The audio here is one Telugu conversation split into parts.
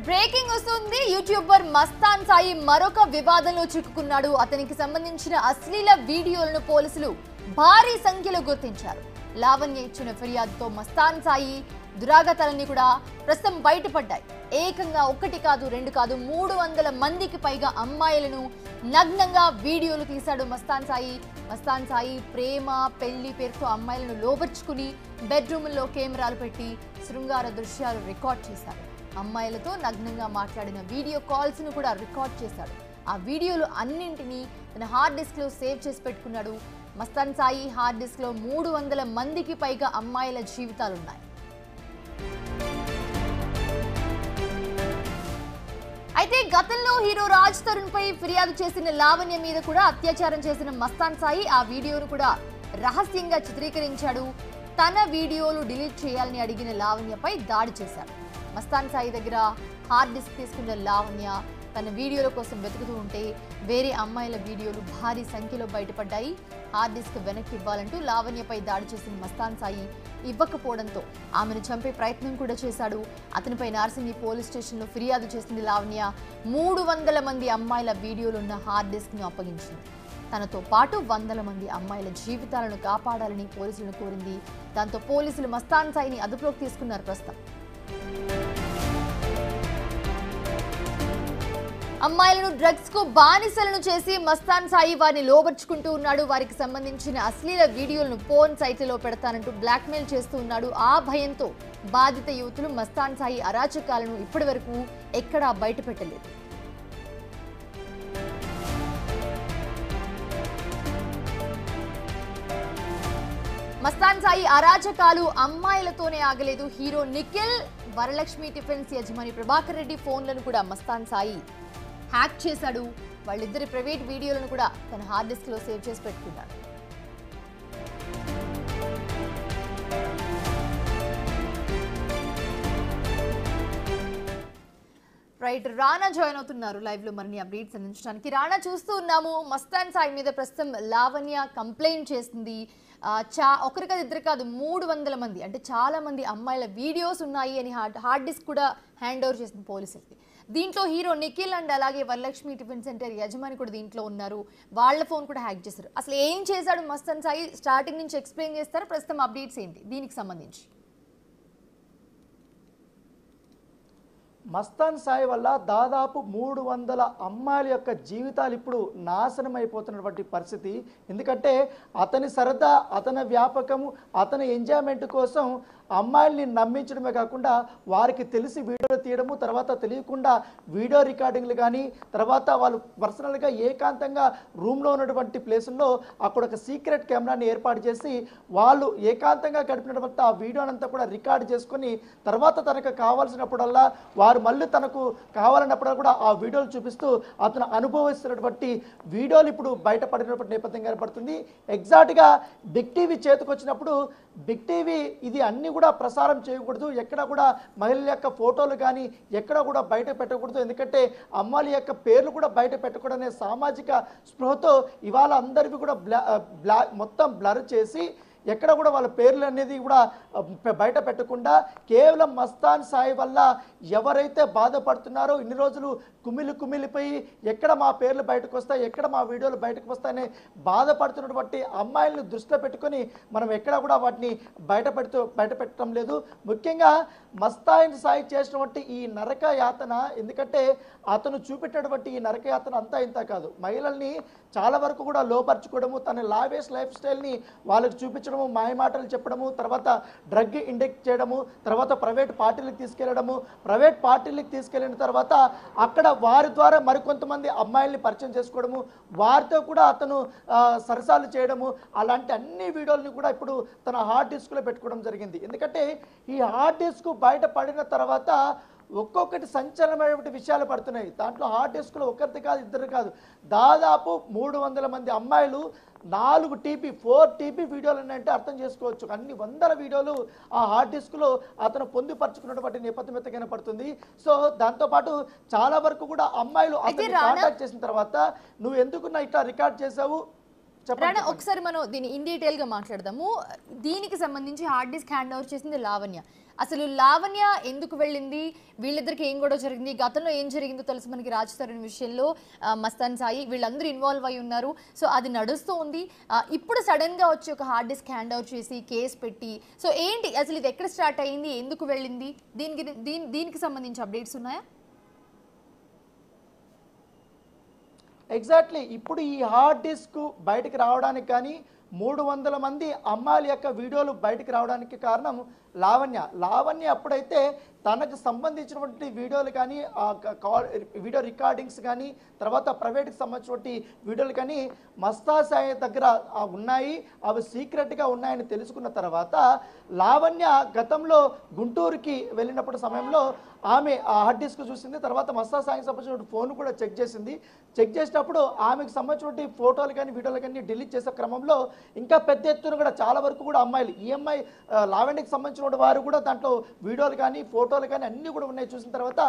బ్రేకింగ్ వస్తుంది. యూట్యూబర్ మస్తాన్ సాయి మరొక వివాదంలో చిక్కుకున్నాడు. అతనికి సంబంధించిన అశ్లీల వీడియోలను పోలీసులు భారీ సంఖ్యలో గుర్తించారు. లావణ్య ఇచ్చిన ఫిర్యాదుతో మస్తాన్ సాయి దురాగతాలన్నీ కూడా ప్రస్తుతం బయటపడ్డాయి. ఏకంగా ఒకటి కాదు రెండు కాదు 300 మందికి పైగా అమ్మాయిలను నగ్నంగా వీడియోలు తీశాడు మస్తాన్ సాయి ప్రేమ పెళ్లి పేరుతో అమ్మాయిలను లోబర్చుకుని బెడ్రూమ్లో కెమెరాలు పెట్టి శృంగార దృశ్యాలు రికార్డ్ చేశాడు. అమ్మాయిలతో నగ్నంగా మాట్లాడిన వీడియో కాల్స్ ను కూడా రికార్డ్ చేశాడు. ఆ వీడియోలు అన్నింటినీ తన హార్డ్ డిస్క్ లో సేవ్ చేసి పెట్టుకున్నాడు. మస్తాన్ సాయి హార్డ్ డిస్క్ లో 300 మందికి పైగా అమ్మాయిల జీవితాలున్నాయి. అయితే గతంలో హీరో రాజ్ తరుణ్ పై ఫిర్యాదు చేసిన లావణ్య మీద కూడా అత్యాచారం చేసిన మస్తాన్ సాయి ఆ వీడియోను కూడా రహస్యంగా చిత్రీకరించాడు. తన వీడియోలు డిలీట్ చేయాలని అడిగిన లావణ్యపై దాడి చేశాడు. మస్తాన్ సాయి దగ్గర హార్డ్ డిస్క్ తీసుకున్న లావణ్య తన వీడియోల కోసం వెతుకుతూ ఉంటే వేరే అమ్మాయిల వీడియోలు భారీ సంఖ్యలో బయటపడ్డాయి. హార్డ్ డిస్క్ వెనక్కి ఇవ్వాలంటూ లావణ్యపై దాడి చేసిన మస్తాన్ సాయి ఇవ్వకపోవడంతో ఆమెను చంపే ప్రయత్నం కూడా చేశాడు. అతనిపై నార్సింగి పోలీస్ స్టేషన్లో ఫిర్యాదు చేసింది లావణ్య. 300 మంది అమ్మాయిల వీడియోలున్న హార్డ్ డిస్క్ను అప్పగించింది. తనతో పాటు 100 మంది అమ్మాయిల జీవితాలను కాపాడాలని పోలీసులను కోరింది. దాంతో పోలీసులు మస్తాన్ సాయిని అదుపులోకి తీసుకున్నారు. ప్రస్తుతం అమ్మాయిలను డ్రగ్స్ కు బానిసలను చేసి మస్తాన్ సాయి వారిని లోబర్చుకుంటూ ఉన్నాడు. వారికి సంబంధించిన అశ్లీల వీడియోలను ఫోన్ సైట్లలో పెడతానంటూ బ్లాక్మెయిల్ చేస్తూ ఉన్నాడు. ఆ భయంతో బాధిత యువతులు మస్తాన్ సాయి అరాచకాలను ఇప్పటి వరకు ఎక్కడా బయటపెట్టలేదు. మస్తాన్ సాయి అరాచకాలు అమ్మాయిలతోనే ఆగలేదు. హీరో నిఖిల్, వరలక్ష్మి టిఫిన్స్ యజమాని ప్రభాకర్ రెడ్డి ఫోన్లను కూడా మస్తాన్ సాయి హ్యాక్ చేశాడు. వాళ్ళిద్దరి ప్రైవేట్ వీడియోలను కూడా తన హార్డ్ డిస్క్ లో సేవ్ చేసి పెట్టుకున్నాడు. రైట్, రానా జాయిన్ అవుతున్నారు లైవ్ లో మరిన్ని అప్డేట్స్ అందించడానికి. రానా, చూస్తూ ఉన్నాము మస్తాన్ సాయి మీద ప్రస్తుతం లావణ్య కంప్లైంట్ చేసింది. ఒకరి కాదు ఇద్దరు కాదు 300 మంది అంటే చాలా మంది అమ్మాయిల వీడియోస్ ఉన్నాయి అని హార్డ్ డిస్క్ కూడా హ్యాండ్ ఓవర్ చేసింది పోలీసులకి. దీంట్లో హీరో నిఖిల్ అండ్ అలాగే వరలక్ష్మి టిఫిన్ సెంటర్ యజమాని కూడా దీంట్లో ఉన్నారు. వాళ్ళ ఫోన్ కూడా హ్యాక్ చేశారు. అసలు ఏం చేశాడు మస్తాన్ సాయి స్టార్టింగ్ నుంచి ఎక్స్ప్లెయిన్ చేస్తారు. ప్రస్తుతం అప్డేట్స్ ఏంటి దీనికి సంబంధించి? మస్తాన్ సాయి వల్ల దాదాపు 300 అమ్మాయిల యొక్క జీవితాలు ఇప్పుడు నాశనం అయిపోతున్నటువంటి పరిస్థితి. ఎందుకంటే అతని సరదా, అతని వ్యాపకము, అతని ఎంజాయ్మెంట్ కోసం అమ్మాయిల్ని నమ్మించడమే కాకుండా వారికి తెలిసి వీడియోలు తీయడము, తర్వాత తెలియకుండా వీడియో రికార్డింగ్లు కానీ, తర్వాత వాళ్ళు పర్సనల్గా ఏకాంతంగా రూమ్లో ఉన్నటువంటి ప్లేసుల్లో అక్కడ ఒక సీక్రెట్ కెమెరాని ఏర్పాటు చేసి వాళ్ళు ఏకాంతంగా గడిపినటువంటి ఆ వీడియోనంతా కూడా రికార్డ్ చేసుకొని తర్వాత తనకు కావాల్సినప్పుడల్లా వారు మళ్ళీ తనకు కావాలన్నప్పుడు కూడా ఆ వీడియోలు చూపిస్తూ అతను అనుభవిస్తున్నటువంటి వీడియోలు ఇప్పుడు బయటపడినటువంటి నేపథ్యం కనపడుతుంది. ఎగ్జాక్ట్గా బిగ్ టీవీ చేతికి వచ్చినప్పుడు బిగ్ టీవీ ఇది అన్ని కూడా ప్రసారం చేయకూడదు, ఎక్కడ కూడా మహిళల యొక్క ఫోటోలు కానీ ఎక్కడ కూడా బయట పెట్టకూడదు, ఎందుకంటే అమ్మాయిల యొక్క పేర్లు కూడా బయట పెట్టకూడదనే సామాజిక స్పృహతో ఇవాళ అందరివి కూడా మొత్తం బ్లర్ చేసి ఎక్కడ కూడా వాళ్ళ పేర్లు అనేది కూడా బయట పెట్టకుండా కేవలం మస్తాన్ సాయి వల్ల ఎవరైతే బాధపడుతున్నారో ఇన్ని రోజులు కుమిలిపోయి ఎక్కడ మా పేర్లు బయటకు వస్తాయి, ఎక్కడ మా వీడియోలు బయటకు వస్తాయని బాధపడుతున్నటువంటి అమ్మాయిలను దృష్టిలో పెట్టుకొని మనం ఎక్కడ కూడా వాటిని బయట పెట్టడం లేదు. ముఖ్యంగా మస్తాన్ సాయి చేసినటువంటి ఈ నరక యాతన, ఎందుకంటే అతను చూపెట్టినటువంటి ఈ నరక యాతన అంతా ఇంత కాదు. మహిళల్ని చాలా వరకు కూడా లోపరుచుకోవడము, తన లావేష్ లైఫ్ స్టైల్ని వాళ్ళకి చూపించడము, మాయమాటలు చెప్పడము, తర్వాత డ్రగ్ ఇండెక్ట్ చేయడము, తర్వాత ప్రైవేట్ పార్టీలకు తీసుకెళ్లడము, ప్రైవేట్ పార్టీలకు తీసుకెళ్లిన తర్వాత అక్కడ వారి ద్వారా మరికొంతమంది అమ్మాయిల్ని పరిచయం చేసుకోవడము, వారితో కూడా అతను సరసాలు చేయడము, అలాంటి అన్ని వీడియోలని కూడా ఇప్పుడు తన హార్డ్ డిస్క్లో పెట్టుకోవడం జరిగింది. ఎందుకంటే ఈ హార్డ్ డిస్క్ బయట పడిన తర్వాత ఒక్కొక్కటి సంచలనమైనటువంటి విషయాలు పడుతున్నాయి. దాంట్లో హార్డ్ డిస్క్లో ఒకరిది కాదు ఇద్దరు కాదు దాదాపు 300 మంది అమ్మాయిలు 4 TB 4 TB వీడియోలు ఉన్నాయంటే అర్థం చేసుకోవచ్చు. అన్ని 100 వీడియోలు ఆ హార్డ్ డిస్క్లో అతను పొందుపరుచుకున్నటువంటి నేపథ్యం అయితే కనపడుతుంది. సో దాంతోపాటు చాలా వరకు కూడా అమ్మాయిలు అతన్ని కాంటాక్ట్ చేసిన తర్వాత నువ్వు ఎందుకు ఇట్లా రికార్డ్ చేసావు, రాణా ఒకసారి మనం దీన్ని ఇన్ డీటెయిల్ గా మాట్లాడదాము. దీనికి సంబంధించి హార్డ్ డిస్క్ హ్యాండ్ ఓవర్ చేసింది లావణ్య. అసలు లావణ్య ఎందుకు వెళ్ళింది, వీళ్ళిద్దరికి ఏం గొడవ జరిగింది, గతంలో ఏం జరిగిందో తెలుసు మనకి. రాజ్ తరుణ్ విషయంలో మస్తాన్ సాయి వీళ్ళందరూ ఇన్వాల్వ్ అయి ఉన్నారు. సో అది నడుస్తూ ఉంది. ఇప్పుడు సడన్ గా వచ్చి ఒక హార్డ్ డిస్క్ హ్యాండ్ ఓవర్ చేసి కేసు పెట్టి, సో ఏంటి అసలు ఇది ఎక్కడ స్టార్ట్ అయ్యింది, ఎందుకు వెళ్ళింది, దీనికి సంబంధించి అప్డేట్స్ ఉన్నాయా? ఎగ్జాక్ట్లీ ఇప్పుడు ఈ హార్డ్ డిస్క్ బయటకు రావడానికి కానీ 300 మంది అమ్మాయిల యొక్క వీడియోలు బయటకు రావడానికి కారణం లావణ్య అప్పుడైతే తనకు సంబంధించినటువంటి వీడియోలు కానీ వీడియో రికార్డింగ్స్ కానీ తర్వాత ప్రైవేట్కి సంబంధించినటువంటి వీడియోలు కానీ మస్తాన్ సాయి దగ్గర ఉన్నాయి, అవి సీక్రెట్గా ఉన్నాయని తెలుసుకున్న తర్వాత లావణ్య గతంలో గుంటూరుకి వెళ్ళినప్పుడు సమయంలో ఆమె ఆ హార్డ్ డిస్క్ చూసింది. తర్వాత మస్తాన్ సాయికి సంబంధించిన ఫోన్ కూడా చెక్ చేసింది. చెక్ చేసినప్పుడు ఆమెకు సంబంధించినటువంటి ఫోటోలు కానీ వీడియోలు కానీ డిలీట్ చేసే క్రమంలో ఇంకా పెద్ద ఎత్తున కూడా చాలా వరకు కూడా అమ్మాయిలు ఈఎంఐ లావణ్యకి సంబంధించిన వారు కూడా దాంట్లో వీడియోలు కానీ ఫోటోలు కానీ అన్నీ కూడా ఉన్నాయి. చూసిన తర్వాత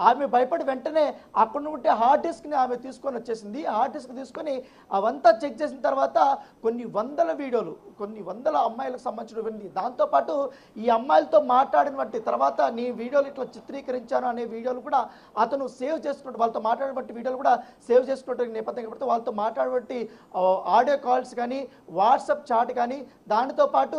ఆమె భయపడి వెంటనే అక్కడ ఉంటే హార్డ్ డిస్క్ని ఆమె తీసుకొని వచ్చేసింది. హార్డ్ డిస్క్ తీసుకొని అవంతా చెక్ చేసిన తర్వాత కొన్ని వందల వీడియోలు, కొన్ని వందల అమ్మాయిలకు సంబంధించినవి, దాంతోపాటు ఈ అమ్మాయిలతో మాట్లాడినటువంటి తర్వాత నీ వీడియోలు ఇట్లా చిత్రీకరించాను అనే వీడియోలు కూడా అతను సేవ్ చేసుకుంటూ, వాళ్ళతో మాట్లాడినటువంటి వీడియోలు కూడా సేవ్ చేసుకుంటే నేపథ్యం కాబట్టి వాళ్ళతో మాట్లాడినటువంటి ఆడియో కాల్స్ కానీ వాట్సాప్ చాట్ కానీ, దానితో పాటు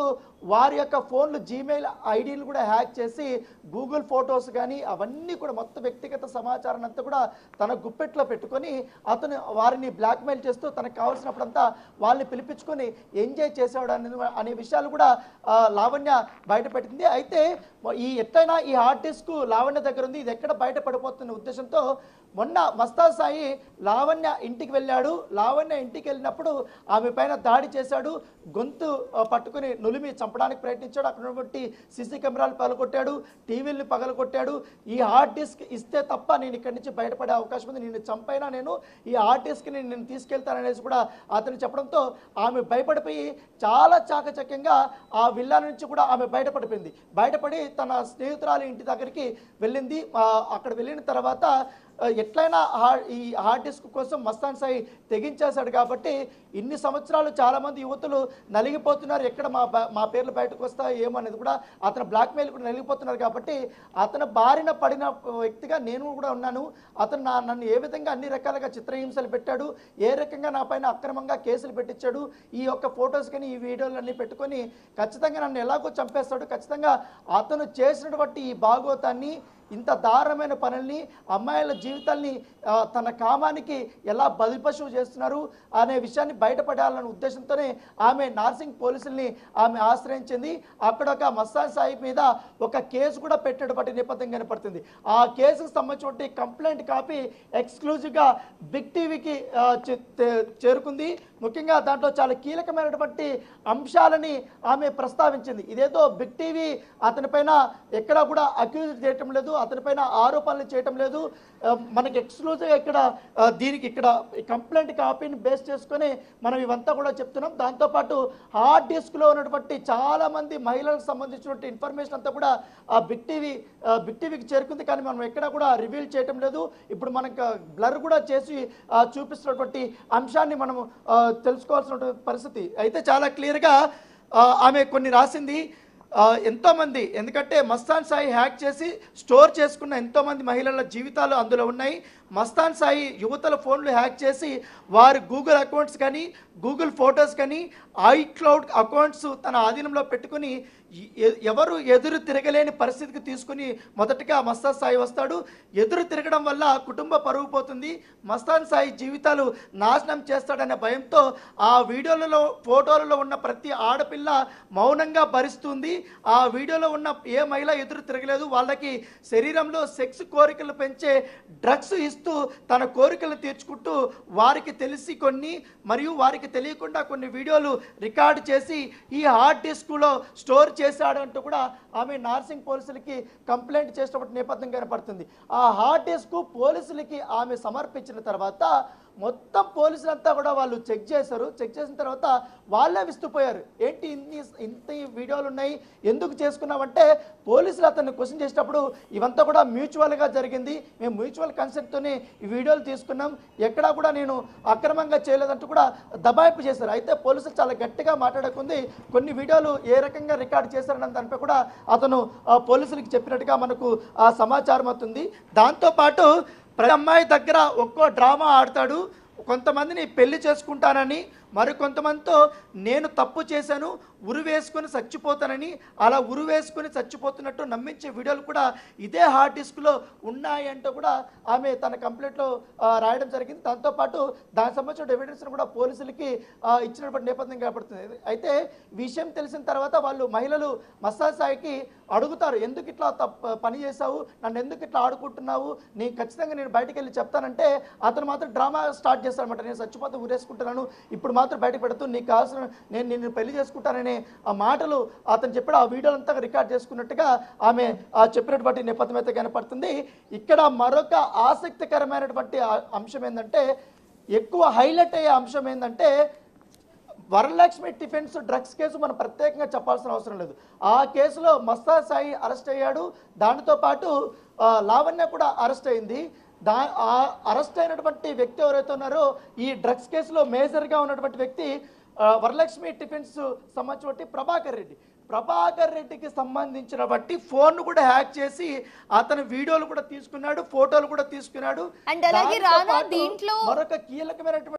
వారి యొక్క ఫోన్లు జీమెయిల్ ఐడీలు కూడా హ్యాక్ చేసి గూగుల్ ఫొటోస్ కానీ అవన్నీ కూడా మొత్తం వ్యక్తిగత సమాచారం అంతా కూడా తన గుప్పెట్లో పెట్టుకొని అతను వారిని బ్లాక్మెయిల్ చేస్తూ తనకు కావాల్సినప్పుడంతా వాళ్ళని పిలిపించుకొని ఎంజాయ్ చేసేవాడు అనే విషయాలు కూడా లావణ్య బయటపెట్టింది. అయితే ఎట్లయినా ఈ హార్డ్ డిస్క్ లావణ్య దగ్గర ఉంది, ఇది ఎక్కడ బయటపడిపోతున్న ఉద్దేశంతో మొన్న మస్తాన్ సాయి లావణ్య ఇంటికి వెళ్ళాడు. లావణ్య ఇంటికి వెళ్ళినప్పుడు ఆమె పైన దాడి చేశాడు, గొంతు పట్టుకుని నులిమి చంపడానికి ప్రయత్నించాడు. అక్కడ ఉన్నటువంటి సీసీ కెమెరాలు పగలగొట్టాడు, టీవీలను పగలగొట్టాడు. ఈ హార్డ్ డిస్క్ ఇస్తే తప్ప నేను ఇక్కడి నుంచి బయటపడే అవకాశం ఉంది, నిన్ను చంపైనా నేను ఈ హార్డ్ డిస్క్ని నేను తీసుకెళ్తాననేసి కూడా అతను చెప్పడంతో ఆమె భయపడిపోయి చాలా చాకచక్యంగా ఆ విల్లా నుంచి కూడా ఆమె బయటపడిపోయింది. బయటపడి తన స్నేహితురాలి ఇంటి దగ్గరికి వెళ్ళింది. అక్కడ వెళ్ళిన తర్వాత ఎట్లయినా ఈ హార్డ్ డిస్క్ కోసం మస్తాన్ సాయి తెగించేశాడు కాబట్టి ఇన్ని సంవత్సరాలు చాలామంది యువతులు నలిగిపోతున్నారు, ఎక్కడ మా పేర్లు బయటకు వస్తాయో ఏమో అనేది కూడా అతను బ్లాక్మెయిల్ కూడా నలిగిపోతున్నారు. కాబట్టి అతను బారిన పడిన వ్యక్తిగా నేను కూడా ఉన్నాను. అతను నన్ను ఏ విధంగా అన్ని రకాలుగా చిత్రహింసలు పెట్టాడు, ఏ రకంగా నా పైన అక్రమంగా కేసులు పెట్టించాడు, ఈ యొక్క ఫొటోస్ కానీ ఈ వీడియోలు అన్నీ పెట్టుకొని ఖచ్చితంగా నన్ను ఎలాగో చంపేస్తాడు. ఖచ్చితంగా అతను చేసినటువంటి ఈ భాగోతాన్ని, ఇంత దారుణమైన పనుల్ని, అమ్మాయిల జీవితాల్ని తన కామానికి ఎలా బలిపశువు చేస్తున్నారు అనే విషయాన్ని బయటపడాలనే ఉద్దేశంతోనే ఆమె నార్సింగ్ పోలీసుల్ని ఆమె ఆశ్రయించింది. అక్కడ ఒక మస్తాన్ సాయి మీద ఒక కేసు కూడా పెట్టేటువంటి నేపథ్యం కనపడుతుంది. ఆ కేసుకు సంబంధించిన కంప్లైంట్ కాపీ ఎక్స్క్లూజివ్గా బిగ్ టీవీకి చేరుకుంది. ముఖ్యంగా దాంట్లో చాలా కీలకమైనటువంటి అంశాలని ఆమె ప్రస్తావించింది. ఇదేదో బిగ్ టీవీ అతనిపైన ఎక్కడా కూడా అక్యూజ్ చేయటం లేదు, అతనిపైన ఆరోపణలు చేయటం లేదు. మనకి ఎక్స్క్లూజివ్గా ఇక్కడ కంప్లైంట్ కాపీని బేస్ చేసుకొని మనం ఇవంతా కూడా చెప్తున్నాం. దాంతోపాటు హార్డ్ డిస్క్లో ఉన్నటువంటి చాలామంది మహిళలకు సంబంధించినటువంటి ఇన్ఫర్మేషన్ అంతా కూడా బిగ్ టీవీకి చేరుకుంది. కానీ మనం ఎక్కడా కూడా రివీల్ చేయటం లేదు. ఇప్పుడు మనకు బ్లర్ కూడా చేసి చూపిస్తున్నటువంటి అంశాన్ని మనము తెలుసుకోవాల్సిన పరిస్థితి అయితే చాలా క్లియర్గా ఆమె కొన్ని రాసింది. ఎంతోమంది, ఎందుకంటే మస్తాన్ సాయి హ్యాక్ చేసి స్టోర్ చేసుకున్న ఎంతోమంది మహిళల జీవితాలు అందులో ఉన్నాయి. మస్తాన్ సాయి యువతల ఫోన్లు హ్యాక్ చేసి వారి గూగుల్ అకౌంట్స్ కానీ గూగుల్ ఫొటోస్ కానీ ఐక్లౌడ్ అకౌంట్స్ తన ఆధీనంలో పెట్టుకుని ఎవరు ఎదురు తిరగలేని పరిస్థితికి తీసుకుని మొదటగా మస్తాన్ సాయి వస్తాడు. ఎదురు తిరగడం వల్ల కుటుంబ పరువు పోతుంది, మస్తాన్ సాయి జీవితాలు నాశనం చేస్తాడనే భయంతో ఆ వీడియోలలో ఫోటోలలో ఉన్న ప్రతి ఆడపిల్ల మౌనంగా భరిస్తుంది. ఆ వీడియోలో ఉన్న ఏ మహిళ ఎదురు తిరగలేదు. వాళ్ళకి శరీరంలో సెక్స్ కోరికలు పెంచే డ్రగ్స్ ఇస్తూ తన కోరికలు తీర్చుకుంటూ వారికి తెలిసి కొన్ని మరియు వారికి తెలియకుండా కొన్ని వీడియోలు రికార్డు చేసి ఈ హార్డ్ డిస్క్లో స్టోర్ చేశాడంటూ కూడా ఆమె నార్సింగ్ పోలీసులకి కంప్లైంట్ చేసినప్పుడు నేపథ్యం కనపడుతుంది. ఆ హార్డ్ డిస్క్ పోలీసులకి ఆమె సమర్పించిన తర్వాత మొత్తం పోలీసులంతా కూడా వాళ్ళు చెక్ చేశారు. చెక్ చేసిన తర్వాత వాళ్ళే విస్తుపోయారు. ఏంటి ఇంత వీడియోలు ఉన్నాయి, ఎందుకు చేసుకున్నామంటే పోలీసులు అతన్ని క్వశ్చన్ చేసేటప్పుడు ఇవంతా కూడా మ్యూచువల్గా జరిగింది, మేము మ్యూచువల్ కన్సెప్ట్తోనే ఈ వీడియోలు తీసుకున్నాం, ఎక్కడా కూడా నేను అక్రమంగా చేయలేదంటూ కూడా దబాయింపు చేశారు. అయితే పోలీసులు చాలా గట్టిగా మాట్లాడకుంది. కొన్ని వీడియోలు ఏ రకంగా రికార్డ్ చేశారన్న దానిపై కూడా అతను పోలీసులకు చెప్పినట్టుగా మనకు సమాచారం అవుతుంది. దాంతోపాటు ప్రతి అమ్మాయి దగ్గర ఒక్కో డ్రామా ఆడతాడు. కొంతమందిని పెళ్లి చేసుకుంటానని, మరికొంతమందితో నేను తప్పు చేశాను, ఉరివేసుకొని చచ్చిపోతానని, అలా ఉరివేసుకొని చచ్చిపోతున్నట్టు నమ్మించే వీడియోలు కూడా ఇదే హార్డ్ డిస్క్లో ఉన్నాయంటూ కూడా ఆమె తన కంప్లైంట్లో రాయడం జరిగింది. దాంతోపాటు దానికి సంబంధించిన ఎవిడెన్స్ను కూడా పోలీసులకి ఇచ్చినటువంటి నేపథ్యం కనపడుతుంది. అయితే విషయం తెలిసిన తర్వాత వాళ్ళు మహిళలు మస్తాన్ సాయికి అడుగుతారు, ఎందుకు ఇట్లా పని చేశావు, నన్ను ఎందుకు ఇట్లా ఆడుకుంటున్నావు, నేను ఖచ్చితంగా నేను బయటకు వెళ్ళి చెప్తానంటే అతను మాత్రం డ్రామా స్టార్ట్ చేస్తారనమాట. నేను చచ్చిపోతే ఊరేసుకుంటున్నాను, ఇప్పుడు మాత్రం బయట పెడుతూ నీకు కావాల్సిన నేను నిన్ను పెళ్లి చేసుకుంటాననే ఆ మాటలు అతను చెప్పాడు. ఆ వీడియోలంతా రికార్డ్ చేసుకున్నట్టుగా ఆమె చెప్పినటువంటి నేపథ్యం అయితే కనపడుతుంది. ఇక్కడ మరొక ఆసక్తికరమైనటువంటి అంశం ఏంటంటే, ఎక్కువ హైలైట్ అయ్యే అంశం ఏంటంటే, వరలక్ష్మి టిఫిన్స్ డ్రగ్స్ కేసు మనం ప్రత్యేకంగా చెప్పాల్సిన అవసరం లేదు. ఆ కేసులో మస్తాన్ సాయి అరెస్ట్ అయ్యాడు. దానితో పాటు లావణ్య కూడా అరెస్ట్ అయింది. అరెస్ట్ అయినటువంటి వ్యక్తి ఎవరైతే ఉన్నారో ఈ డ్రగ్స్ కేసులో మేజర్గా ఉన్నటువంటి వ్యక్తి వరలక్ష్మి టిఫిన్స్ సంబంధించిన ప్రభాకర్ రెడ్డికి సంబంధించినటువంటి ఫోన్ కూడా హ్యాక్ చేసి అతని వీడియోలు కూడా తీసుకున్నాడు, ఫోటోలు కూడా తీసుకున్నాడు. అండ్ అలాగే రానా దీంట్లో మరొక కీలకమైనటువంటి